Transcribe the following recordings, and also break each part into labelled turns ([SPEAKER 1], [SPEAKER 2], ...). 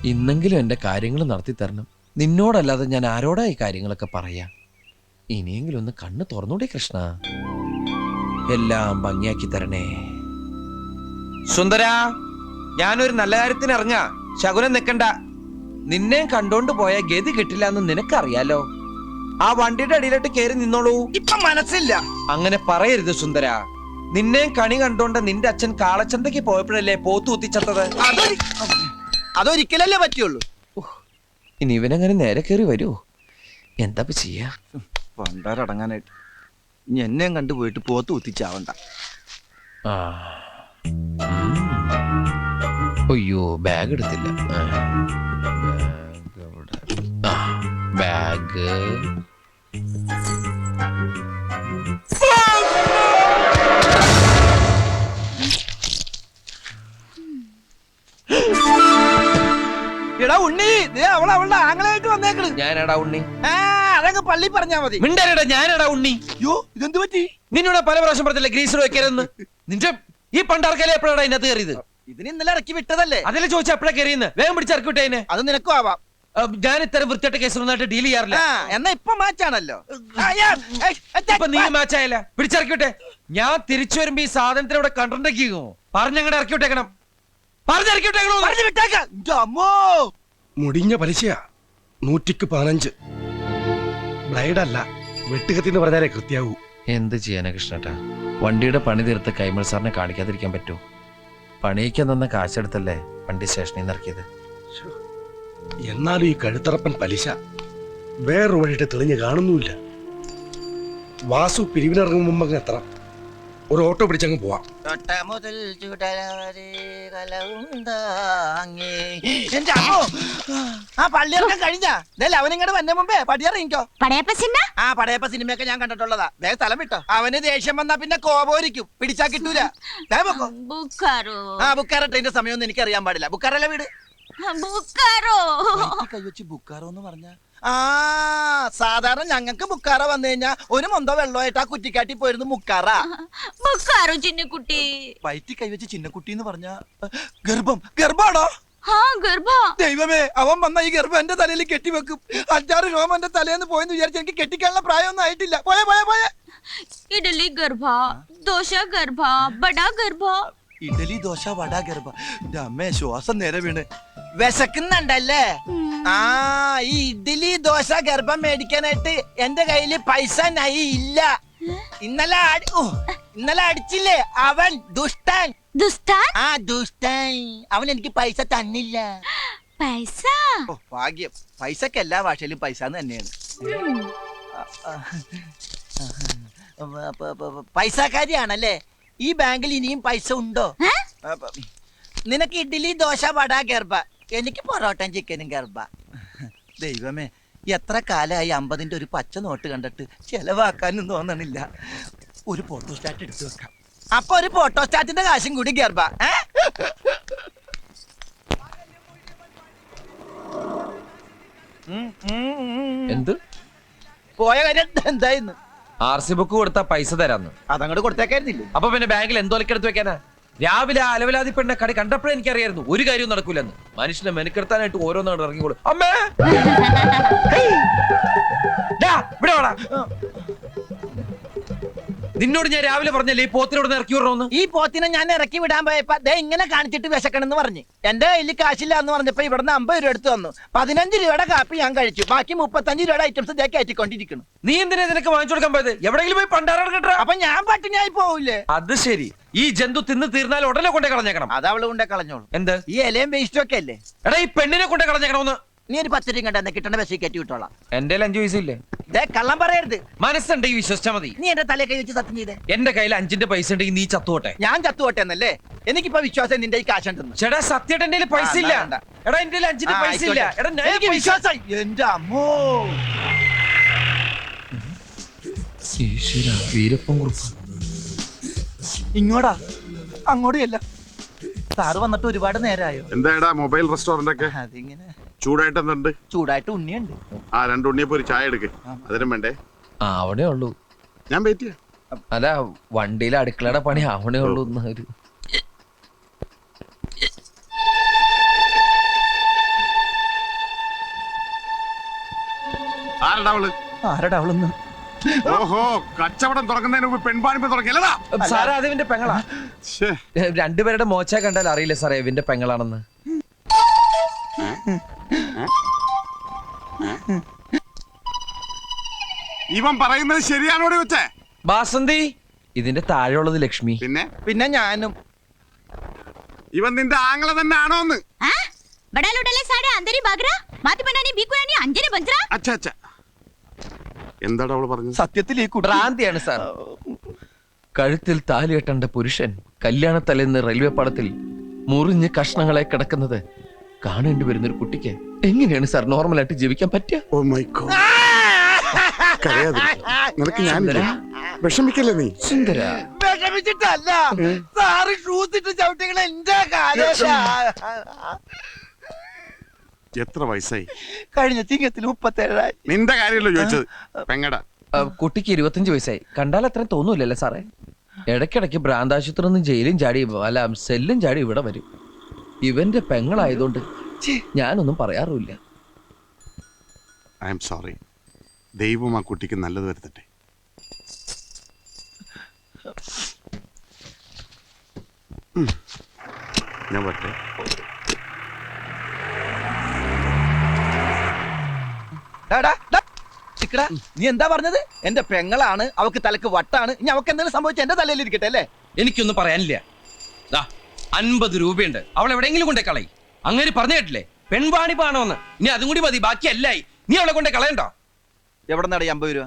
[SPEAKER 1] ഇന്നെങ്കിലും എന്റെ കാര്യങ്ങൾ നടത്തി തരണം. നിന്നോടല്ലാതെ ഞാൻ ആരോടാ ഈ കാര്യങ്ങളൊക്കെ പറയാ? ഇനിയെങ്കിലും ഒന്ന് കണ്ണ് തുറന്നൂടെ കൃഷ്ണ? എല്ലാം ഭംഗിയാക്കി തരണേ. സുന്ദര, ഞാനൊരു നല്ല കാര്യത്തിന് ഇറങ്ങാ. ശകുനം നിക്കണ്ട. നിന്നെ കണ്ടോണ്ട് പോയ ഗതി കിട്ടില്ല എന്ന് നിനക്കറിയാലോ. ആ വണ്ടിയുടെ അടിയിലോട്ട് കയറി നിന്നോളൂ.
[SPEAKER 2] ഇപ്പൊ മനസ്സില്ല.
[SPEAKER 1] അങ്ങനെ പറയരുത് സുന്ദര. നിന്നെ കണി കണ്ടോണ്ട് നിന്റെ അച്ഛൻ കാളച്ചന്തയ്ക്ക് പോയപ്പോഴല്ലേ പോത്തു കുത്തിച്ചത്തത്?
[SPEAKER 2] അതൊരിക്കലല്ലേ പറ്റുള്ളൂ.
[SPEAKER 1] ഇനി ഇവനങ്ങനെ നേരെ കയറി വരുമോ? എന്താ ചെയ്യാ?
[SPEAKER 2] പണ്ടാരടങ്ങാനായിട്ട് ഇനി എന്നെയും കണ്ടുപോയിട്ട് പോത്ത് കുത്തിച്ചാവണ്ട.
[SPEAKER 1] അയ്യോ, ബാഗ് എടുത്തില്ല. ബാഗ്
[SPEAKER 2] എടാ ഉണ്ണി, അവളുടെ ആങ്ങളായിട്ട് വന്നേക്കണ്.
[SPEAKER 1] ഞാനടാ ഉണ്ണി.
[SPEAKER 2] അതങ്ങ് പള്ളി പറഞ്ഞാ മതി.
[SPEAKER 1] മിണ്ടരടാ, ഞാനടാ ഉണ്ണി.
[SPEAKER 2] യോ, ഇതെന്ത് പറ്റി?
[SPEAKER 1] നിന്നോട് പല പ്രാവശ്യം പറഞ്ഞില്ലേ ഗ്രീസർ വെക്കരുതെന്ന്? നിന്റെ ഈ പണ്ടാർക്കല്ലേ എപ്പോഴാണ് അതിനകത്ത് കയറിയത്?
[SPEAKER 2] ഇതിന് ഇന്നലെ ഇറക്കി വിട്ടതല്ലേ?
[SPEAKER 1] അതിലെ ചോദിച്ചാ എപ്പോഴാ കയറിയെന്ന്? വേഗം പിടിച്ചിറക്കി വിട്ടേനെ.
[SPEAKER 2] അത് നിനക്കും ആവാം.
[SPEAKER 1] ഞാൻ ഇത്തരം വൃത്തിയായിട്ട് കേസൊന്നായിട്ട് ഡീൽ ചെയ്യാറില്ല.
[SPEAKER 2] എന്നാ ഇപ്പൊ മാച്ചാണല്ലോ.
[SPEAKER 1] ഇപ്പൊ നീ മാച്ചായല്ല. പിടിച്ചിറക്കി വിട്ടെ. ഞാൻ തിരിച്ചു വരുമ്പോ ഈ സാധനത്തിനോട് കണ്ടിട്ടുണ്ടെങ്കിലോ പറഞ്ഞങ്ങടെ ഇറക്കി വിട്ടേക്കണം. പറഞ്ഞിറക്കി വിട്ടേക്കണോ?
[SPEAKER 3] മുടിഞ്ഞ പലിശയാ 115. ബ്ലൈഡല്ല, വെട്ടുകത്തിന്ന് പറഞ്ഞാലേ കൃത്യാവൂ.
[SPEAKER 1] എന്ത് ചെയ്യാനാ കൃഷ്ണേട്ടാ? വണ്ടിയുടെ പണി തീർത്ത് കൈമൾ സാറിനെ കാണിക്കാതിരിക്കാൻ പറ്റുമോ? പണിയിക്കാൻ തന്ന കാശെടുത്തല്ലേ വണ്ടി സ്റ്റേഷനിൽ നിന്ന് ഇറക്കിയത്.
[SPEAKER 3] എന്നാലും ഈ കഴുത്തറപ്പൻ പലിശ വേറൊരു വഴിയിട്ട് തെളിഞ്ഞ് കാണുന്നുമില്ല. വാസു പിരിവിനിറങ്ങും മുമ്പ് എത്ര ഒരു ഓട്ടോ പിടിച്ചങ്ങ് പോവാം.
[SPEAKER 2] പള്ളിയിറക്കം കഴിഞ്ഞാ അവനിങ്ങോട്ട് വന്ന മുമ്പേ പടിയറിയിക്കോ. പടയപ്പ സിനിമയൊക്കെ ഞാൻ കണ്ടിട്ടുള്ളതാ. വേഗം സ്ഥലം വിട്ടോ. അവന് ദേഷ്യം വന്നാ പിന്നെ കോപോരിക്കും. പിടിച്ചാ കിട്ടൂല. ബുക്കാറോ ട്രെയിന്റെ സമയമൊന്നും എനിക്ക് അറിയാൻ പാടില്ല. ബുക്കാറല്ല വീട്. കൈവച്ച് ബുക്കാറോ എന്ന് പറഞ്ഞ സാധാരണ ഞങ്ങൾക്ക് ബുക്കാറ വന്നു കഴിഞ്ഞാ ഒരു മൊന്തോ വെള്ളമായിട്ട് ആ കുറ്റിക്കാട്ടി പോയിരുന്നു മുക്കാറ.
[SPEAKER 4] ചിന്നക്കുട്ടി
[SPEAKER 2] വയറ്റി കൈവച്ച് ചിന്നക്കുട്ടി എന്ന് പറഞ്ഞ ഗർഭാണോ? ദൈവമേ, അവൻ വന്ന ഈ ഗർഭം എന്റെ തലയിൽ കെട്ടിവെക്കും. 5-6 രോമം എന്റെ തലേന്ന് പോയെന്ന് വിചാരിച്ച് എനിക്ക് കെട്ടിക്കാനുള്ള പ്രായമൊന്നും ആയിട്ടില്ല. പോയെ
[SPEAKER 4] ഇഡലി ഗർഭ, ദോശ ഗർഭ, ബടാ ഗർഭ.
[SPEAKER 2] ഇഡലി ദോശ വട ഗർഭ. അമ്മേ, ശ്വാസം നേരെ വീണ്. വിശക്കുന്നുണ്ടല്ലേ? ഈ ഇഡ്ഡലി ദോശ ഗർഭം മേടിക്കാനായിട്ട് എന്റെ കയ്യില് പൈസ ഇല്ല. ഇന്നലെ അടിച്ചില്ലേ അവൻ ദുഷ്ടൻ. ദുഷ്ടൻ അവൻ എനിക്ക് പൈസ തന്നില്ല.
[SPEAKER 4] പൈസ
[SPEAKER 2] ഭാഗ്യം. പൈസക്ക് എല്ലാ ഭാഷയിലും പൈസ തന്നെയാണ്. പൈസക്കാരിയാണല്ലേ? ഈ ബാങ്കിൽ ഇനിയും പൈസ ഉണ്ടോ? നിനക്ക് ഇഡ്ഡലി ദോശ വട ഗർഭ, എനിക്ക് പൊറോട്ടയും ചിക്കനും ഗർഭ. ദൈവമേ, എത്ര കാലമായി 50-ന്റെ ഒരു പച്ച നോട്ട് കണ്ടിട്ട് ചെലവാക്കാനും തോന്നണില്ല. ഒരു ഫോട്ടോസ്റ്റാറ്റ് എടുത്തു വെക്കാം. അപ്പൊ ഒരു ഫോട്ടോസ്റ്റാറ്റിന്റെ കാശും കൂടി ഗർഭ.
[SPEAKER 1] എന്ത്
[SPEAKER 2] പോയ കാര്യം എന്തായിരുന്നു?
[SPEAKER 1] RC ബുക്ക് കൊടുത്താ പൈസ തരാന്ന്.
[SPEAKER 2] അതങ്ങോട്ട് കൊടുത്തേക്കായിരുന്നില്ലേ?
[SPEAKER 1] അപ്പൊ പിന്നെ ബാങ്കിൽ എന്തോലക്കെടുത്ത് വെക്കാനാ? രാവിലെ അലവലാതി പെണ്ണ കടി കണ്ടപ്പോഴേ എനിക്കറിയായിരുന്നു ഒരു കാര്യവും നടക്കൂലെന്ന്. മനുഷ്യനെ മെനക്കെടുത്താനായിട്ട് ഓരോന്നാണ് ഇറങ്ങിക്കോളൂ. അമ്മേ, ഇവിടെ വാടാ. നിന്നോട് ഞാൻ രാവിലെ പറഞ്ഞല്ലേ ഈ പോത്തിനോട് ഇറക്കി വിടണമെന്ന്.
[SPEAKER 2] ഈ പോത്തിനെ ഞാൻ ഇറക്കി വിടാൻ പോയപ്പോ ഇങ്ങനെ കാണിച്ചിട്ട് വിശക്കണെന്ന് പറഞ്ഞു. എന്റെ കയ്യിൽ കാശില്ല എന്ന് പറഞ്ഞപ്പോ ഇവിടുന്ന് 50 രൂപ എടുത്തു തന്നു. 15 രൂപയുടെ കാപ്പി ഞാൻ കഴിച്ചു. ബാക്കി 35 രൂപയുടെ ഐറ്റംസ് കയറ്റിക്കൊണ്ടിരിക്കുന്നു.
[SPEAKER 1] നീ എന്തിനാ നിനക്ക് വാങ്ങിച്ചു കൊടുക്കാൻ പോയത്? എവിടെയെങ്കിലും പോയി പണ്ടാരം കേട്ടോ.
[SPEAKER 2] അപ്പൊ ഞാൻ പട്ടിണിയായി പോവില്ലേ?
[SPEAKER 1] അത് ശരി. ഈ ജന്തു തിന്ന് തീർന്നാൽ ഉടനെ കൊണ്ടേ കളഞ്ഞേക്കണം.
[SPEAKER 2] അത് അവള് കൊണ്ടേ കളഞ്ഞോളൂ.
[SPEAKER 1] എന്ത്?
[SPEAKER 2] ഈ ഇലയും വേസ്റ്റും ഒക്കെ അല്ലേ?
[SPEAKER 1] എടാ, ഈ പെണ്ണിനെ കൊണ്ടേ കളഞ്ഞേക്കണമെന്ന്.
[SPEAKER 2] നീ ഒരു 10 രൂപ കണ്ടെന്ന് കിട്ടണ ബസ്സിൽ കയറ്റി വിട്ടോളാം.
[SPEAKER 1] എന്റെ 5 പൈസ ഇല്ലേ?
[SPEAKER 2] കള്ളം പറയരുത്.
[SPEAKER 1] മനസ്സുണ്ടെങ്കിൽ വിശ്വസിച്ചാ മതി.
[SPEAKER 2] നീ എന്റെ തലയെ കൈ വെച്ച് സത്യം ചെയ്തേ.
[SPEAKER 1] എന്റെ കയ്യിൽ 5-ന്റെ പൈസ ഉണ്ടെങ്കിൽ നീ ചത്തുപോട്ടെ.
[SPEAKER 2] ഞാൻ ചത്തുപോട്ടെ എന്നല്ലേ? എനിക്കിപ്പോ വിശ്വാസം നിന്റെ ഈ കാശുണ്ടെന്ന്.
[SPEAKER 1] ചേട്ടാ, സത്യമായിട്ട് എന്റെ പൈസ ഇല്ല. എടാ, എന്റെ 5-ന്റെ പൈസ ഇല്ല. എടാ,
[SPEAKER 2] എനിക്ക് വിശ്വാസം. എന്റെ അമ്മോ, ഇങ്ങോട്ടാ അങ്ങോട്ടല്ല. സാറ് വന്നിട്ട് ഒരുപാട് നേരമായോ?
[SPEAKER 5] എന്താ മൊബൈൽ റെസ്റ്റോറന്റ് ഒക്കെ
[SPEAKER 2] അതിങ്ങനെ
[SPEAKER 5] ചൂടായിട്ട് എന്തുണ്ട്?
[SPEAKER 2] ചൂടായിട്ട് ഉണ്ണിയുണ്ട്.
[SPEAKER 5] 2 ഉണ്ണിയപ്പോ ഒരു ചായ എടുക്ക്. അതിനും വേണ്ടേ?
[SPEAKER 1] അവിടെ ഉള്ളൂ.
[SPEAKER 5] ഞാൻ വെയിറ്റ് ചെയ്യാം.
[SPEAKER 1] അല്ല, വണ്ടിയിലെ അടുക്കളയുടെ പണി അവിടെ ഉള്ളൂ.
[SPEAKER 5] ആരടാ അവള്?
[SPEAKER 2] ആരടാ അവളൊന്ന്?
[SPEAKER 5] ഓഹോ, കച്ചവടം തുറക്കുന്നതിന് മുമ്പ് പെൺപാണിപ്പ് തുറക്കില്ലടാ.
[SPEAKER 1] സാറേ അത് ഇവന്റെ പെങ്ങളാ.
[SPEAKER 5] ശ്ശേ,
[SPEAKER 1] രണ്ടുപേരുടെ മോച്ച കണ്ടാൽ അറിയില്ല സാറേ ഇവന്റെ പെങ്ങളാണെന്ന്.
[SPEAKER 5] ഇവൻ പറയുന്നത് ശരിയാണോടി വെച്ചേ?
[SPEAKER 1] ബാസന്തി ഇതിന്റെ താഴെയുള്ളത് ലക്ഷ്മി.
[SPEAKER 5] പിന്നെ
[SPEAKER 2] ഞാനും.
[SPEAKER 5] ഇവൻ നിന്റെ ആങ്ങളെ തന്നെ ആണോന്ന്?
[SPEAKER 4] बड़ा लुटले साड़े अंदर ही भाग रहा माती बनानी भी कोई नहीं अंजने बंज रहा
[SPEAKER 5] അച്ഛ അച്ഛ, എന്താടാ അവള് പറഞ്ഞത്?
[SPEAKER 2] സത്യത്തിൽ ഈ കുട്ടി
[SPEAKER 1] ഭ്രാന്തിയാണ് സാർ. കഴുത്തിൽ താലി കെട്ടേണ്ട പുരുഷൻ കല്യാണത്തലേന്ന് റെയിൽവേ പാളത്തിൽ മുറിഞ്ഞ് കഷ്ണങ്ങളെ കിടക്കുന്നത് കാണേണ്ടി വരുന്ന ഒരു കുട്ടിക്ക് എങ്ങനെയാണ് സാർ നോർമലായിട്ട് ജീവിക്കാൻ പറ്റുക?
[SPEAKER 5] Oh my God. നിനക്ക് ഞാനില്ല, വിഷമിക്കല്ലേ നീ.
[SPEAKER 1] സുന്ദര
[SPEAKER 2] വിഷമിച്ചിട്ടല്ല സാറ് ഷൂസ് ഇട്ട് ചവിട്ടികളെ എന്റെ കാലം.
[SPEAKER 5] എത്ര വയസ്സായി?
[SPEAKER 2] കഴിഞ്ഞ ചിങ്ങത്തിൽ 37.
[SPEAKER 5] നിന്റെ കാര്യമല്ലോ ചോദിച്ചത്, പെങ്ങടാ.
[SPEAKER 1] കുട്ടിക്ക് 25 വയസ്സായി. കണ്ടാൽ അത്രയും തോന്നൂലല്ലേ സാറേ? ഇടയ്ക്കിടയ്ക്ക് ഭ്രാന്താശുപത്രി നിന്ന് ജയിലും ചാടി അല്ല സെല്ലും ചാടി ഇവിടെ വരും. ഇവന്റെ പെങ്ങളായതുകൊണ്ട് ഞാനൊന്നും പറയാറുമില്ല.
[SPEAKER 5] I am sorry. ദൈവം ആ കുട്ടിക്ക് നല്ലത് വരുത്തട്ടെ. ഞാൻ പറ്റേ.
[SPEAKER 2] നീ എന്താ പറഞ്ഞത്? എന്റെ പെങ്ങളാണ്, അവക്ക് തലക്ക് വട്ടാണ്. ഇനി അവക്ക് എന്തെങ്കിലും സംഭവിച്ച എന്റെ തലയിൽ ഇരിക്കട്ടെ അല്ലേ?
[SPEAKER 1] എനിക്കൊന്നും പറയാനില്ല. 50 രൂപയുണ്ട്, അവൾ എവിടെയെങ്കിലും കൊണ്ടേ കളയി. അങ്ങനെ പറഞ്ഞു കേട്ടില്ലേ പെൺവാണിപ്പാണോന്ന്? ഇനി അതും കൂടി മതി, ബാക്കി എല്ലായി. നീ അവളെ കൊണ്ടേ കളയണ്ടോ?
[SPEAKER 2] എവിടെ നിന്നാണ് 50 രൂപ?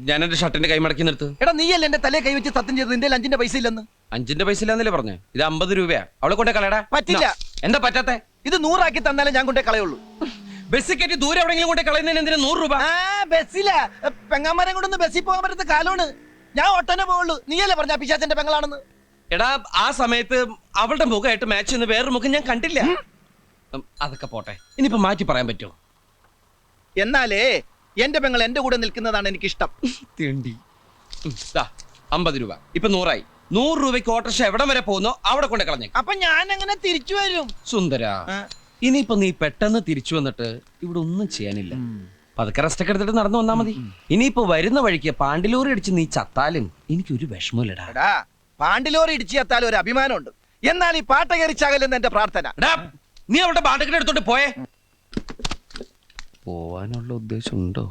[SPEAKER 1] ഞാൻ എന്റെ ഷർട്ടിന്റെ കൈ മടക്കി നിർത്ത്.
[SPEAKER 2] എടാ നീയല്ലേ എന്റെ തലയെ കൈവച്ച് സത്യം ചെയ്തത് നിന്റെ 5 പൈസ ഇല്ലെന്ന്?
[SPEAKER 1] 5 പൈസ ഇല്ലാന്നല്ലേ പറഞ്ഞേ? ഇത് 50 രൂപയാ. അവളെ കൊണ്ടേ കളയടാ.
[SPEAKER 2] പറ്റില്ല.
[SPEAKER 1] എന്താ പറ്റാത്തെ?
[SPEAKER 2] ഇത് 100 ആക്കി തന്നാലേ ഞാൻ കൊണ്ടേ കളയുള്ളൂ.
[SPEAKER 1] ബസ് കയറ്റി ദൂരെ എവിടെയെങ്കിലും കൊണ്ടേ കളയുന്നതിന് എന്തിനാ 100 രൂപ?
[SPEAKER 2] ബസ്സില പെങ്ങാമരം കൊണ്ടൊന്ന് ബസ്സിൽ പോകാൻ പറ്റുന്ന കാലമാണ്. ഞാൻ ഒട്ടനെ പോവുള്ളൂ. നീയല്ലേ പറഞ്ഞ പിശാചന്റെ പെങ്ങളാണെന്ന്?
[SPEAKER 1] എടാ ആ സമയത്ത് അവളുടെ മുഖമായിട്ട് മാച്ച് ചെയ്യുന്ന വേറൊരു മുഖം ഞാൻ കണ്ടില്ല. അതൊക്കെ പോട്ടെ, ഇനിയിപ്പോ മാറ്റി പറയാൻ പറ്റുമോ?
[SPEAKER 2] എന്നാലേ എന്റെ പെങ്ങൾ എന്റെ കൂടെ നിൽക്കുന്നതാണ് എനിക്കിഷ്ടം.
[SPEAKER 1] തിണ്ടി. 50 രൂപ ഇപ്പൊ 100 ആയി. 100 രൂപയ്ക്ക് ഓട്ടോറിക്ഷ എവിടം വരെ പോകുന്നോ അവിടെ കൊണ്ട് കളഞ്ഞേ.
[SPEAKER 2] അപ്പൊ ഞാൻ അങ്ങനെ തിരിച്ചു വരും.
[SPEAKER 1] സുന്ദര, ഇനിയിപ്പോ നീ പെട്ടെന്ന് തിരിച്ചു വന്നിട്ട് ഇവിടെ ഒന്നും ചെയ്യാനില്ല. പതുക്കെ റെസ്റ്റ് ഒക്കെ എടുത്തിട്ട് നടന്നു വന്നാ മതി. ഇനിയിപ്പോ വരുന്ന വഴിക്ക് പാണ്ടിലോറി അടിച്ച് നീ ചത്താലും എനിക്കൊരു വിഷമമില്ലടാ.
[SPEAKER 2] എടാ പാണ്ടിലോറി ഇടിച്ചു ചത്താലും ഒരു അഭിമാനമുണ്ട്. എന്നാൽ ഈ പാട്ട കയറിച്ചാകലെന്ന് എന്റെ പ്രാർത്ഥന.
[SPEAKER 1] നീ അവളുടെ പാട്ടൊക്കെ എടുത്തോണ്ട് പോയേ. പോവാനുള്ള ഉദ്ദേശം ഉണ്ടോ?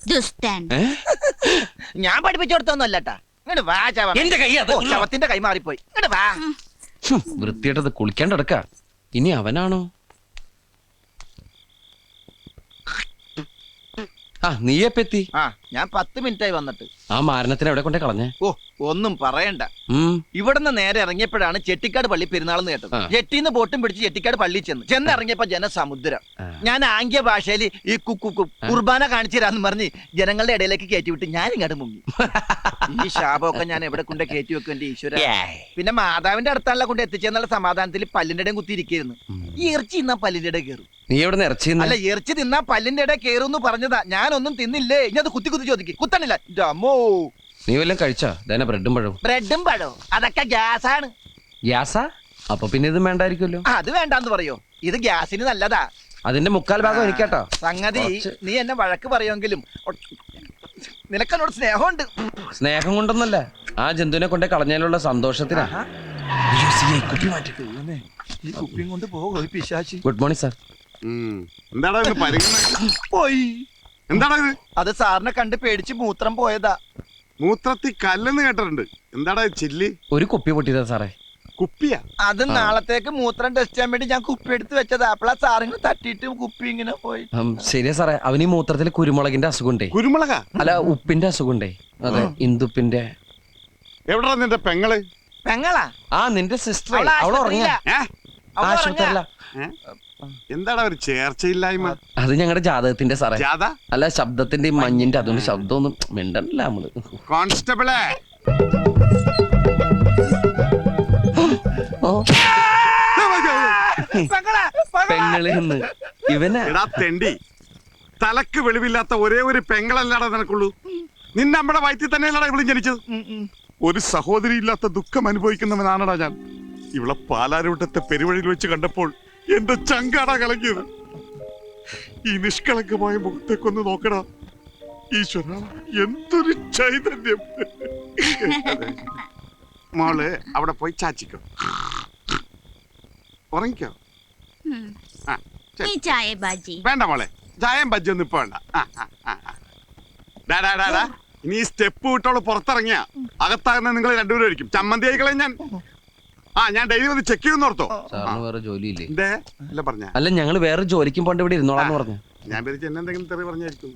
[SPEAKER 4] दुष्टन
[SPEAKER 2] ഞാൻ പഠിപ്പിച്ചോടത്തൊന്നും അല്ലട്ടാ. ഇങ്ങോട്ട് വാ ചവ.
[SPEAKER 1] എന്റെ കൈ അത്.
[SPEAKER 2] ഓ, ശവത്തിന്റെ കൈ മാറിപ്പോയി. ഇങ്ങോട്ട് വാ.
[SPEAKER 1] വൃത്തിയായിട്ടത് കുളിക്കാണ്ടടക്ക. ഇനി അവനാണോ? നീയെപ്പെത്തി?
[SPEAKER 2] ഞാൻ 10 മിനിറ്റായി വന്നിട്ട്.
[SPEAKER 1] ആ മാരണത്തിന് എവിടെ കൊണ്ടേ കളഞ്ഞേ?
[SPEAKER 2] ഓ ഒന്നും പറയണ്ട. ഇവിടുന്ന് നേരെ ഇറങ്ങിയപ്പോഴാണ് ചെട്ടിക്കാട് പള്ളി പെരുന്നാളെന്ന് കേട്ടത്. ജെട്ടിന്ന് ബോട്ടും പിടിച്ച് ചെട്ടിക്കാട് പള്ളി ചെന്നിറങ്ങിയപ്പോ ജനസമുദ്രം. ഞാൻ ആംഗ്യ ഭാഷയിൽ ഈ കുർബാന കാണിച്ചു തരാന്ന് പറഞ്ഞ് ജനങ്ങളുടെ ഇടയിലേക്ക് കയറ്റി വിട്ട് ഞാൻ ഇങ്ങോട്ട് മുങ്ങി. ഈ ശാപമൊക്കെ ഞാൻ എവിടെ കൊണ്ട് കയറ്റി വെക്കും എന്റെ ഈശ്വര. പിന്നെ മാതാവിന്റെ അടുത്താണല്ലോ കൊണ്ട് എത്തിച്ചെന്നുള്ള സമാധാനത്തിൽ പല്ലിന്റെ ഇടയും കുത്തിയിരിക്കുന്നു. ഈ ഇറച്ചി തിന്നാ പല്ലിന്റെ ഇടയിൽ കയറും.
[SPEAKER 1] നീ എവിടെ ഇറച്ചി?
[SPEAKER 2] അല്ല ഇറച്ചി തിന്നാ പല്ലിന്റെ ഇടയിൽ കയറും പറഞ്ഞതാ. ഞാനൊന്നും തിന്നില്ലേ. ഇനി അത് കുത്തി കുത്തി ചോദിക്കും. കുത്തണില്ല. അമ്മോ,
[SPEAKER 1] നീ വല്ലതും കഴിച്ചാ? ബ്രെഡും പഴവും.
[SPEAKER 2] ബ്രെഡും പഴവും അതൊക്കെ ഗ്യാസാണ്.
[SPEAKER 1] ഗ്യാസാ? അപ്പൊ പിന്നെ ഇത് വേണ്ടായിരിക്കുമല്ലോ.
[SPEAKER 2] അത് വേണ്ടാന്ന് പറയോ? ഇത് ഗ്യാസിന് നല്ലതാ.
[SPEAKER 1] അതിന്റെ 3/4 ഭാഗം എനിക്കാട്ടോ.
[SPEAKER 2] സംഗതി നീ എന്നെ വഴക്ക് പറയുമെങ്കിലും നിനക്കെന്നോട് സ്നേഹമുണ്ട്.
[SPEAKER 1] സ്നേഹം കൊണ്ടൊന്നല്ല, ആ ജന്തുവിനെ കൊണ്ടേ കളഞ്ഞാലുള്ള സന്തോഷത്തിനാ.
[SPEAKER 2] ഈ കുപ്പിയും കൊണ്ട് പോകും പിശാചി.
[SPEAKER 1] Good morning sir.
[SPEAKER 5] എന്താടാ ഇത് പരിഗണന?
[SPEAKER 2] പോയി.
[SPEAKER 5] എന്താടാ ഇത്?
[SPEAKER 2] അത് സാറിനെ കണ്ട് പേടിച്ച് മൂത്രം പോയതാ.
[SPEAKER 5] മൂത്രത്തിൽ കല്ലെന്ന് കേട്ടിട്ടുണ്ട്. എന്താടാ ചില്ലി?
[SPEAKER 1] ഒരു കുപ്പി പൊട്ടിയതാ സാറേ.
[SPEAKER 5] കുപ്പിയാ?
[SPEAKER 2] അത് നാളത്തേക്ക് മൂത്രം ടെസ്റ്റ് ചെയ്യാൻ വേണ്ടി ഞാൻ കുപ്പി എടുത്ത് വെച്ചതാ. അപ്പളാ സാറിന് തട്ടിയിട്ട് കുപ്പി ഇങ്ങനെ പോയി.
[SPEAKER 1] ശരിയാ സാറേ, അവന് ഈ മൂത്രത്തിൽ കുരുമുളകിന്റെ അസുഖമുണ്ടേ.
[SPEAKER 5] കുരുമുളകാ?
[SPEAKER 1] അല്ല ഉപ്പിന്റെ അസുഖമുണ്ടേ. അതെ, ഇന്ദുപ്പിന്റെ.
[SPEAKER 5] എവിടാ നിന്റെ പെങ്ങള്?
[SPEAKER 2] പെങ്ങളാ?
[SPEAKER 1] നിന്റെ സിസ്റ്റർ. അവൾ ഉറങ്ങിയ ആശുപത്രിയില.
[SPEAKER 5] എന്താടാ ഒരു ചേർച്ചയില്ലായ്മ?
[SPEAKER 1] അത് ഞങ്ങളുടെ ജാതകത്തിന്റെ സാറേ.
[SPEAKER 5] ജാത?
[SPEAKER 1] അല്ല ശബ്ദത്തിന്റെ മഞ്ഞിന്റെ. അതുകൊണ്ട് ശബ്ദമൊന്നും മിണ്ടല്ല നമ്മള്.
[SPEAKER 5] കോൺസ്റ്റബിളെ,
[SPEAKER 1] പെങ്ങളിന്ന് ഇവനാ.
[SPEAKER 5] എടാ തെണ്ടി, തലക്ക് വെളിവില്ലാത്ത ഒരേ ഒരു പെങ്ങളല്ലാടാ നിനക്കുള്ളൂ. നിന്നെ നമ്മുടെ വയറ്റിൽ തന്നെയല്ലടാ ഇവളും ജനിച്ചത്. ഒരു സഹോദരി ഇല്ലാത്ത ദുഃഖം അനുഭവിക്കുന്നവനാണടാ ഞാൻ. ഇവളെ പാലാരൂട്ടത്തെ പെരുവഴിയിൽ വെച്ച് കണ്ടപ്പോൾ എന്റെ ചങ്കാടാ കലങ്ങിയത്. ഈ നിഷ്കളങ്കമായ മുഖത്തേക്കൊന്ന് നോക്കടാ ഈശ്വര, എന്തൊരു ചൈതന്യം. മോള് അവിടെ പോയി ചാച്ചിക്കോ, ഉറങ്ങിക്കോ. ആ, ശരി.
[SPEAKER 4] നീ ചായ ബാജി.
[SPEAKER 5] വേണ്ട മോളെ, ചായം ബജ്ജൊന്നും ഇപ്പൊ വേണ്ട. ഇനി ഈ സ്റ്റെപ്പ് വിട്ടോള് പുറത്തിറങ്ങിയ അകത്താകുന്ന നിങ്ങൾ രണ്ടുപേരും ആയിരിക്കും. ചമ്മന്തി ആയിക്കളെ ഞാൻ. ഞാൻ ഡെയിലി വന്ന് ചെക്ക് ചെയ്യുന്ന ഓർത്തോ.
[SPEAKER 1] സാറിന് വേറെ ജോലിയില്ലേ?
[SPEAKER 5] എന്തേ അല്ല പറഞ്ഞ?
[SPEAKER 1] അല്ല, ഞങ്ങള് വേറെ ജോലിക്കും പോണ്ട് ഇവിടെ ഇരുന്നോളാന്ന് പറഞ്ഞു.
[SPEAKER 5] ഞാൻ പേരിച്ച് എന്നെ എന്തെങ്കിലും തെറി പറഞ്ഞായിരിക്കും.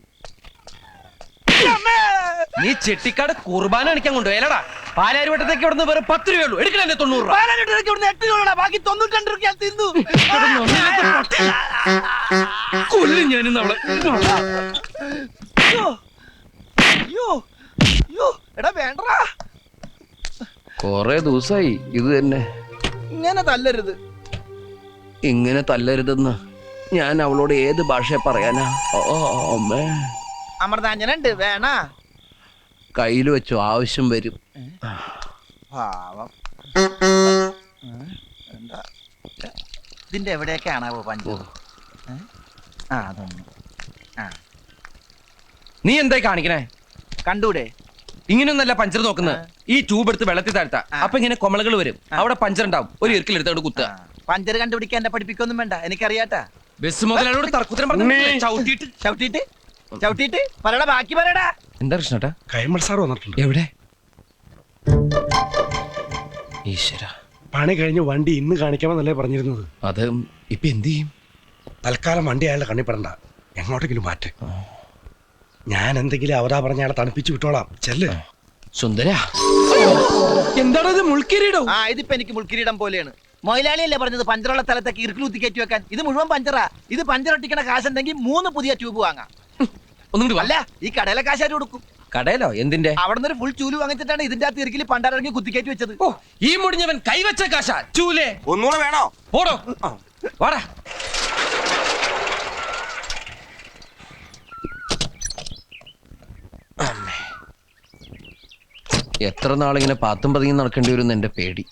[SPEAKER 1] നീ ചെട്ടിക്കാട് കുർബാന അടിക്കാൻ കൊണ്ടുപോയല്ലടാ. പാലാരിവട്ടത്തേക്ക് ഇവിടുന്ന് വേറെ 10 രൂപയുള്ളൂ. എടുക്കണേ 90 രൂപ.
[SPEAKER 2] ബാക്കി 92 രൂപ തിന്നു.
[SPEAKER 1] കൊല്ലും ഞാനിന്ന് അവളെ.
[SPEAKER 2] എടാ വേണ്ടടാ,
[SPEAKER 1] കൊറേ ദിവസായി ഇത് തന്നെ.
[SPEAKER 2] ഇങ്ങനെ തല്ലരുത്.
[SPEAKER 1] ഇങ്ങനെ തല്ലരുതെന്ന് ഞാൻ അവളോട് ഏത് ഭാഷയെ പറയാനാ? ഓ അമ്മേ,
[SPEAKER 2] അമൃതാഞ്ജനുണ്ട്, വേണ?
[SPEAKER 1] കയ്യിൽ വെച്ചോ, ആവശ്യം വരും.
[SPEAKER 2] പാവം. എന്താ ഇതിന്റെ എവിടെയൊക്കെയാണാവോ പഞ്ചർ? അതൊന്നും
[SPEAKER 1] നീ എന്തായി കാണിക്കണേ?
[SPEAKER 2] കണ്ടൂടെ?
[SPEAKER 1] ഇങ്ങനെയൊന്നല്ല പഞ്ചർ നോക്കുന്നത്. ഈ ട്യൂബ് എടുത്ത് വെള്ളത്തിൽ താഴ്ത്താ, അപ്പൊ ഇങ്ങനെ കൊമളകൾ വരും. അവിടെ പഞ്ചർ ഉണ്ടാവും. ഒരു ഇറുക്കിലെടുത്തോട് കുത്തുക.
[SPEAKER 2] പഞ്ചർ കണ്ടുപിടിക്കാൻ എന്നെ പഠിപ്പിക്കൊന്നും വേണ്ട, എനിക്കറിയാട്ടാ.
[SPEAKER 1] ബസ് മുതലോട് തർക്കുത്തരം പറഞ്ഞു ചവിട്ടിയിട്ട്
[SPEAKER 2] ചവിട്ടിട്ട് ചവിട്ടിട്ട് പറയടാ, ബാക്കി പറയടാ.
[SPEAKER 1] എന്താ കൃഷ്ണേട്ടാ?
[SPEAKER 3] കൈമൾ സാർ വന്നിട്ടുണ്ട്.
[SPEAKER 1] എവിടെ? ഈശ്വര,
[SPEAKER 3] പണി കഴിഞ്ഞ് വണ്ടി ഇന്ന് കാണിക്കാമെന്നല്ലേ പറഞ്ഞിരുന്നത്.
[SPEAKER 1] അത് ഇപ്പൊ എന്ത് ചെയ്യും?
[SPEAKER 3] തൽക്കാലം വണ്ടി അയാളുടെ കണ്ണിപ്പെടണ്ട, എങ്ങോട്ടെങ്കിലും മാറ്റ്. ഞാൻ എന്തെങ്കിലും അവതാ പറഞ്ഞ അയാളെ തണുപ്പിച്ച് വിട്ടോളാം. ചെല്ല്.
[SPEAKER 1] സുന്ദര, എന്താണത്? മുൾക്കിരീടോ?
[SPEAKER 2] ഇതിപ്പോ എനിക്ക് മുൾക്കിരീടം പോലെയാണ്. മൊയിലാളിയല്ലേ പറഞ്ഞത് പഞ്ചറുള്ള സ്ഥലത്തേക്ക് ഇറുക്കിലൂത്തി കയറ്റി വെക്കാൻ? ഇത് മുഴുവൻ പഞ്ചറാ. ഇത് പഞ്ചറൊട്ടിക്കണ കാശുണ്ടെങ്കിൽ 3 പുതിയ ട്യൂബ് വാങ്ങാം.
[SPEAKER 1] ഒന്നും
[SPEAKER 2] അല്ല, ഈ കടയിലെ കാശാര് കൊടുക്കും.
[SPEAKER 1] കടയിലോ? എന്തിന്റെ?
[SPEAKER 2] അവിടെ നിന്ന് ഒരു ഫുൾ ചൂല് വാങ്ങിച്ചിട്ടാണ് ഇതിന്റെ അകത്ത് ഇറുക്കിൽ പണ്ടാരങ്ങി കുത്തിക്കയറ്റി വെച്ചത്.
[SPEAKER 1] ഓ, ഈ മുടിഞ്ഞവൻ കൈവച്ച കാശ ചൂലേ.
[SPEAKER 5] ഒന്നുകൂടെ വേണോ?
[SPEAKER 1] പോടോ, വാടാ. എത്ര നാളിങ്ങനെ പാത്തും പതിങ്ങി നടക്കേണ്ടി വരും എന്റെ പേടി.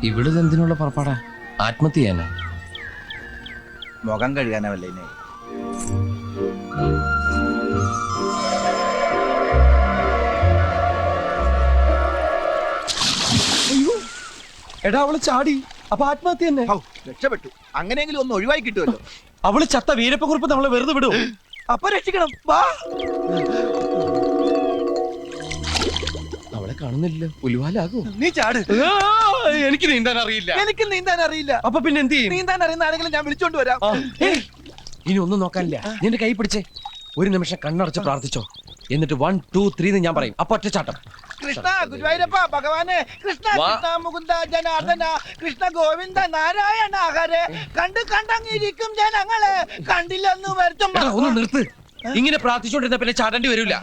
[SPEAKER 1] ഇവിടുന്ന് എന്തിനുള്ള പുറപ്പാടാ? ആത്മഹത്യ ചെയ്യാനാ?
[SPEAKER 2] മുഖം കഴുകാനല്ലേ?
[SPEAKER 1] എടാ, അവള് ചാടി. അപ്പൊ ആത്മഹത്യ തന്നെ.
[SPEAKER 2] രക്ഷപ്പെട്ടു. അങ്ങനെയെങ്കിലും ഒന്ന് ഒഴിവായി കിട്ടുമല്ലോ.
[SPEAKER 1] അവള് ചത്ത വീരപ്പക്കുറിപ്പ് നമ്മളെ വെറുതെ വിടും.
[SPEAKER 2] അപ്പൊ രക്ഷിക്കണം. വാ.
[SPEAKER 1] അവളെ കാണുന്നില്ല. ഉലുവാലാകൂ.
[SPEAKER 2] നീ ചാട്.
[SPEAKER 1] എനിക്ക് നീന്താൻ അറിയില്ല.
[SPEAKER 2] എനിക്ക് നീന്താൻ അറിയില്ല.
[SPEAKER 1] അപ്പൊ പിന്നെ എന്ത് ചെയ്യും?
[SPEAKER 2] നീന്താൻ അറിയുന്ന ആരെങ്കിലും ഞാൻ വിളിച്ചോണ്ട് വരാം.
[SPEAKER 1] ഇനി ഒന്നും നോക്കാനില്ല. എന്റെ കൈ പിടിച്ചേ. ഒരു നിമിഷം കണ്ണടച്ച് പ്രാർത്ഥിച്ചോ. എന്നിട്ട് 1 2 3 ഞാൻ പറയും. അപ്പൊ ഒറ്റച്ചാട്ടം.
[SPEAKER 2] കൃഷ്ണ ഗുരുവായൂരപ്പ ഭഗവാനെ, കൃഷ്ണ കൃഷ്ണ മുകുന്ദ ജനാർദ്ദന, കൃഷ്ണ ഗോവിന്ദ നാരായണ ഹരേ. കണ്ടങ്ങിരിക്കും ജനങ്ങളെ, കണ്ടില്ലെന്ന് വരുത്തും.
[SPEAKER 1] ഒന്ന് നിർത്ത്. ഇങ്ങനെ പ്രാർത്ഥിച്ചോണ്ടിരുന്ന പിന്നെ ചാടേണ്ടി വരില്ല.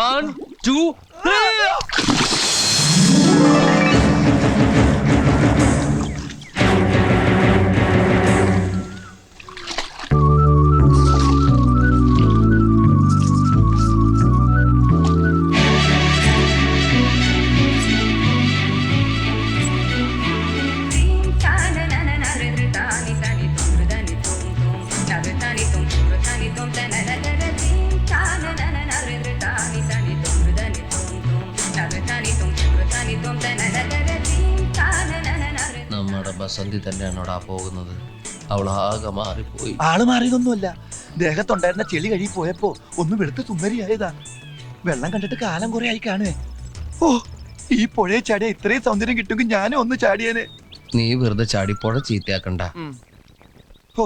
[SPEAKER 1] 1 2 3. നമ്മുടെ ബസന്തി തന്നെയാണോടാ പോകുന്നത്? അവളാകെ മാറിപ്പോയി.
[SPEAKER 2] ആള് മാറിയതൊന്നുമല്ല, ദേഹത്തുണ്ടായിരുന്ന ചെളി കഴുകി പോയപ്പോ ഒന്ന് വെളുത്ത് സുന്ദരിയായതാ. വെള്ളം കണ്ടിട്ട് കാലം കുറെ ആയി കാണുവേ. ഓ, ഈ പുഴയെ ചാടിയ ഇത്രയും സൗന്ദര്യം കിട്ടുമെങ്കിൽ ഞാനും ഒന്ന് ചാടിയേനെ.
[SPEAKER 1] നീ വെറുതെ ചാടിപ്പോഴ ചീത്തയാക്കണ്ട.
[SPEAKER 2] ഓ,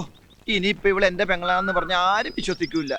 [SPEAKER 2] ഇനിയിപ്പൊ ഇവിടെ എന്റെ പെങ്ങളാന്ന് പറഞ്ഞ ആരും വിശ്വസിക്കൂല.